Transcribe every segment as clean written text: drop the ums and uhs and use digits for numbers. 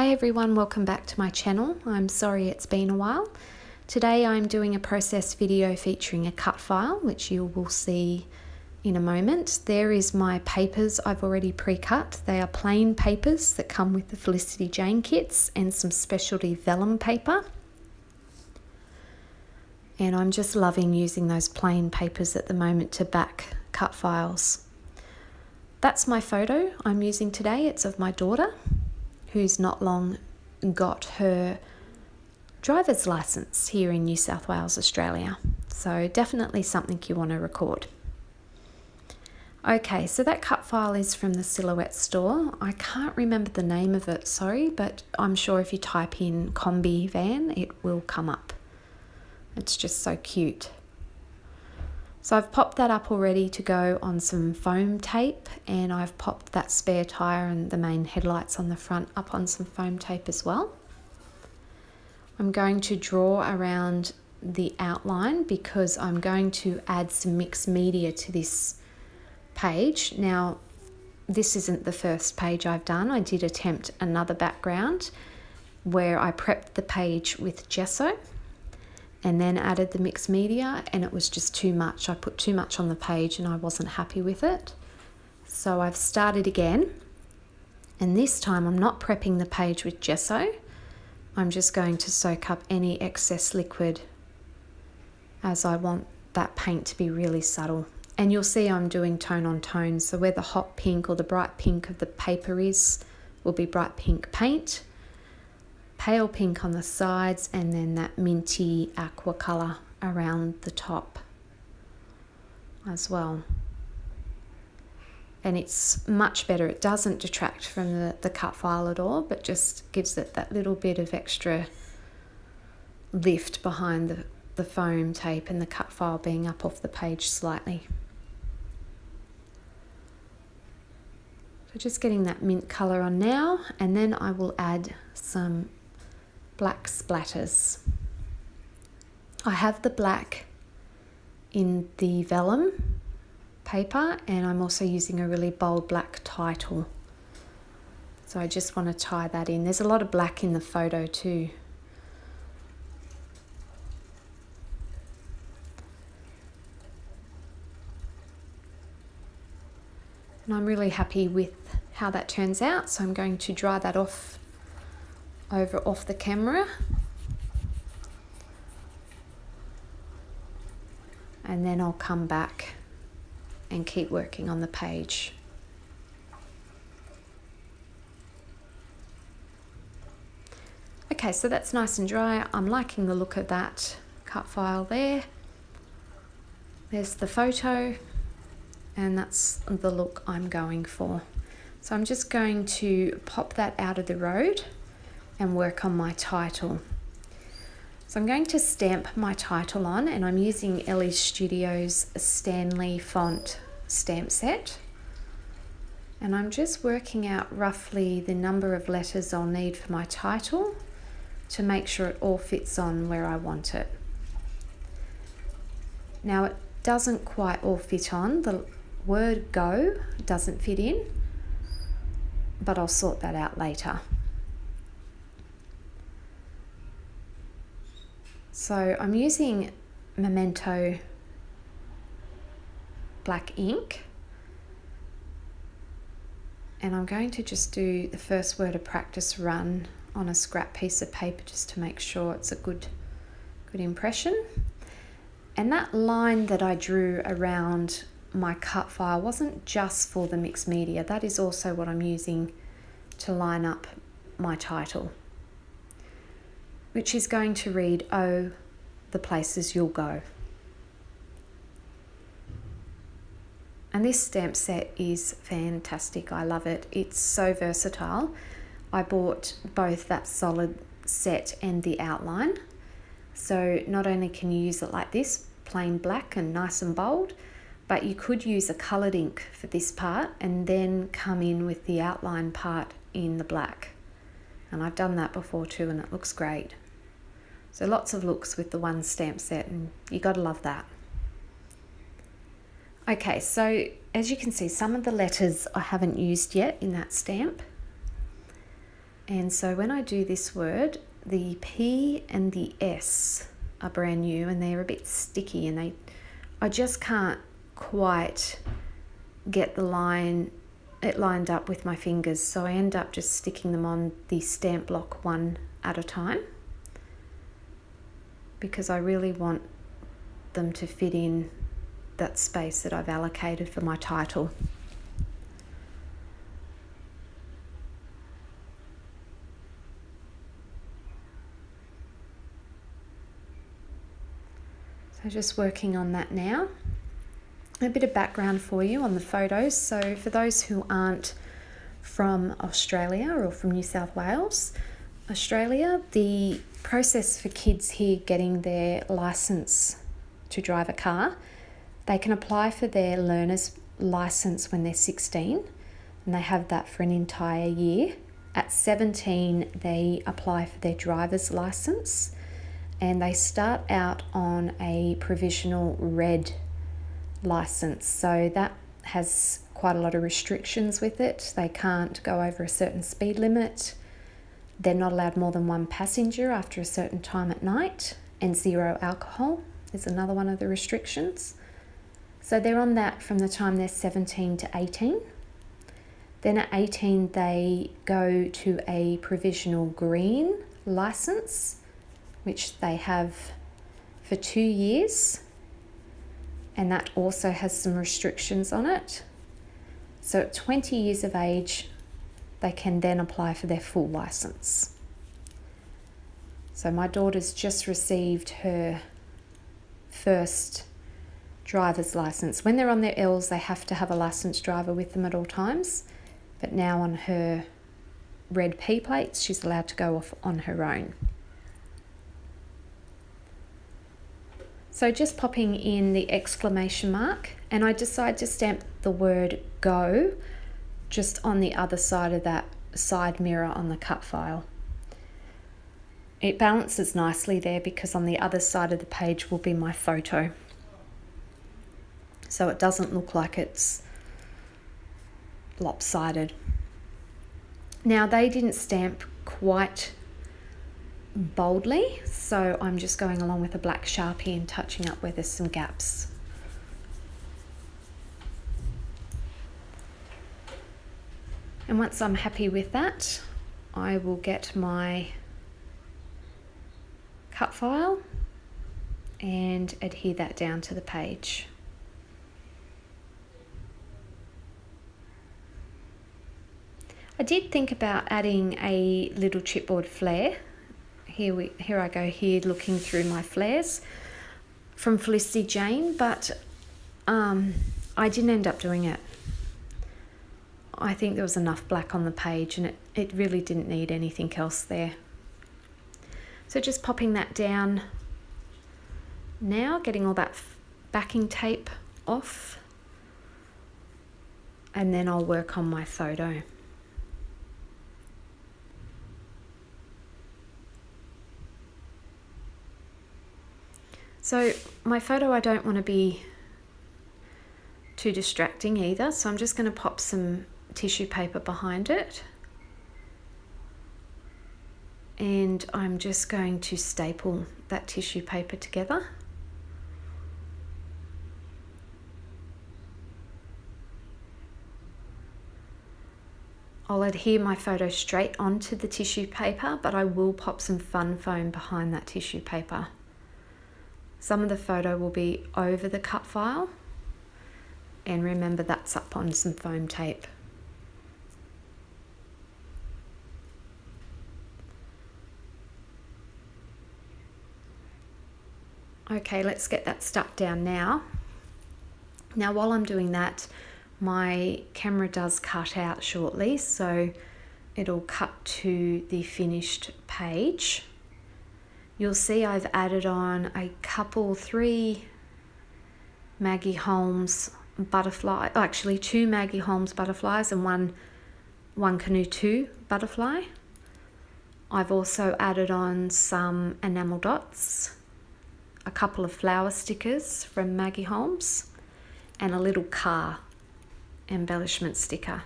Hi everyone, welcome back to my channel. I'm sorry it's been a while. Today I'm doing a process video featuring a cut file, which you will see in a moment. There is my papers I've already pre-cut. They are plain papers that come with the Felicity Jane kits and some specialty vellum paper. And I'm just loving using those plain papers at the moment to back cut files. That's my photo I'm using today. It's of my daughter, who's not long got her driver's license here in New South Wales, Australia. So definitely something you want to record. Okay, so that cut file is from the Silhouette store. I can't remember the name of it, sorry, but I'm sure if you type in combi van, it will come up. It's just so cute. So I've popped that up already to go on some foam tape, and I've popped that spare tyre and the main headlights on the front up on some foam tape as well. I'm going to draw around the outline because I'm going to add some mixed media to this page. Now, this isn't the first page I've done. I did attempt another background where I prepped the page with gesso and then added the mixed media, and it was just too much. I put too much on the page and I wasn't happy with it. So I've started again, and this time I'm not prepping the page with gesso. I'm just going to soak up any excess liquid as I want that paint to be really subtle. And you'll see I'm doing tone on tone. So where the hot pink or the bright pink of the paper is, will be bright pink paint. Pale pink on the sides, and then that minty aqua colour around the top as well. And it's much better. It doesn't detract from the cut file at all, but just gives it that little bit of extra lift behind the foam tape and the cut file being up off the page slightly. So just getting that mint colour on now, and then I will add some black splatters. I have the black in the vellum paper, and I'm also using a really bold black title. So I just want to tie that in. There's a lot of black in the photo too. And I'm really happy with how that turns out, so I'm going to dry that off the camera, and then I'll come back and keep working on the page. Okay, so that's nice and dry. I'm liking the look of that cut file there. There's the photo, and that's the look I'm going for. So I'm just going to pop that out of the road and work on my title. So I'm going to stamp my title on, and I'm using Ellie Studios Stanley font stamp set. And I'm just working out roughly the number of letters I'll need for my title to make sure it all fits on where I want it. Now, it doesn't quite all fit on. The word go doesn't fit in, but I'll sort that out later. So I'm using Memento black ink, and I'm going to just do the first word of practice run on a scrap piece of paper just to make sure it's a good impression. And that line that I drew around my cut file wasn't just for the mixed media. That is also what I'm using to line up my title, which is going to read, "Oh, the places you'll go." And this stamp set is fantastic. I love it. It's so versatile. I bought both that solid set and the outline. So not only can you use it like this, plain black and nice and bold, but you could use a coloured ink for this part and then come in with the outline part in the black. And I've done that before too, and it looks great. So lots of looks with the one stamp set, and you gotta love that. Okay, so as you can see, some of the letters I haven't used yet in that stamp. And so when I do this word, the P and the S are brand new and they're a bit sticky, and I just can't quite get it lined up with my fingers, so I end up just sticking them on the stamp block one at a time, because I really want them to fit in that space that I've allocated for my title. So just working on that now. A bit of background for you on the photos. So for those who aren't from Australia or from New South Wales, Australia, the process for kids here getting their license to drive a car, they can apply for their learner's license when they're 16, and they have that for an entire year. At 17, they apply for their driver's license, and they start out on a provisional red license. So that has quite a lot of restrictions with it. They can't go over a certain speed limit. They're not allowed more than one passenger after a certain time at night, and 0 alcohol is another one of the restrictions. So they're on that from the time they're 17 to 18. Then at 18, they go to a provisional green license, which they have for 2 years. And that also has some restrictions on it. So at 20 years of age, they can then apply for their full license. So my daughter's just received her first driver's license. When they're on their L's, they have to have a licensed driver with them at all times. But now on her red P plates, she's allowed to go off on her own. So just popping in the exclamation mark, and I decide to stamp the word go just on the other side of that side mirror on the cut file. It balances nicely there because on the other side of the page will be my photo. So it doesn't look like it's lopsided. Now they didn't stamp quite boldly, so I'm just going along with a black Sharpie and touching up where there's some gaps. And once I'm happy with that, I will get my cut file and adhere that down to the page. I did think about adding a little chipboard flare. Here I go here looking through my flares from Felicity Jane, but I didn't end up doing it. I think there was enough black on the page and it really didn't need anything else there. So just popping that down now, getting all that backing tape off, and then I'll work on my photo. So my photo, I don't want to be too distracting either, so I'm just going to pop some tissue paper behind it, and I'm just going to staple that tissue paper together. I'll adhere my photo straight onto the tissue paper, but I will pop some fun foam behind that tissue paper. Some of the photo will be over the cut file, and remember that's up on some foam tape. Okay, let's get that stuck down now. Now while I'm doing that, my camera does cut out shortly, so it'll cut to the finished page. You'll see I've added on a couple, 3 Maggie Holmes butterfly, actually 2 Maggie Holmes butterflies and one Canoe 2 butterfly. I've also added on some enamel dots, a couple of flower stickers from Maggie Holmes, and a little car embellishment sticker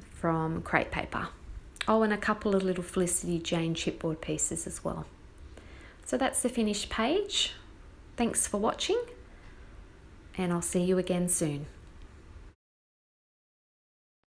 from Crepe Paper. Oh, and a couple of little Felicity Jane chipboard pieces as well. So that's the finished page. Thanks for watching, and I'll see you again soon.